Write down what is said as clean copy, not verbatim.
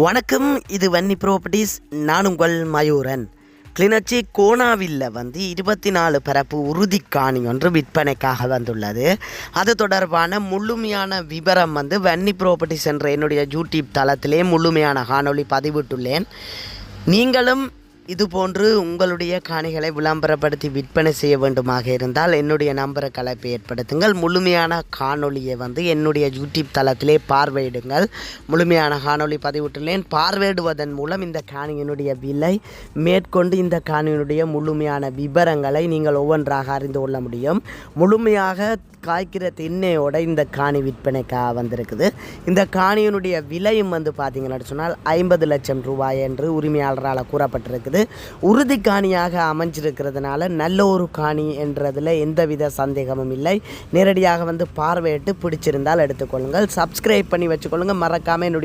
வணக்கம், இது வன்னி ப்ராப்பர்ட்டிஸ். நான் உங்கள் மயூரன். கிளிநொச்சி கோணாவில்ல 24 பரப்பு உறுதி காணி ஒன்று விற்பனைக்காக வந்துள்ளது. அது தொடர்பான முழுமையான விவரம் வன்னி ப்ராப்பர்ட்டிஸ் என்ற என்னுடைய யூடியூப் தளத்திலே முழுமையான காணொளி பதிவிட்டுள்ளேன். நீங்களும் இதுபோன்று உங்களுடைய காணிகளை விளம்பரப்படுத்தி விற்பனை செய்ய வேண்டுமாக இருந்தால் என்னுடைய நம்பரை கலைப்பை ஏற்படுத்துங்கள். முழுமையான காணொளியை என்னுடைய யூடியூப் தளத்திலே பார்வையிடுங்கள். முழுமையான காணொளி பதிவிட்டுள்ளேன். பார்வையிடுவதன் மூலம் இந்த காணியினுடைய விலை மேற்கொண்டு இந்த காணியினுடைய முழுமையான விவரங்களை நீங்கள் ஒவ்வொன்றாக அறிந்து கொள்ள முடியும். முழுமையாக காய்க்கிற தென்னையோட இந்த காணி விற்பனைக்காக வந்திருக்குது. இந்த காணியினுடைய விலையும் பார்த்தீங்கன்னா சொன்னால் 50 லட்சம் ரூபாய் என்று உரிமையாளரால் கூறப்பட்டிருக்குது. உறுதி காணியாக அமைஞ்சிருக்கிறதுனால நல்ல ஒரு காணி என்றதில் எந்தவித சந்தேகமும் இல்லை. நேரடியாக பார்வையிட்டு பிடிச்சிருந்தால் எடுத்துக்கொள்ளுங்கள். சப்ஸ்கிரைப் பண்ணி வச்சுக்கொள்ளுங்கள். மறக்காமல் என்னுடைய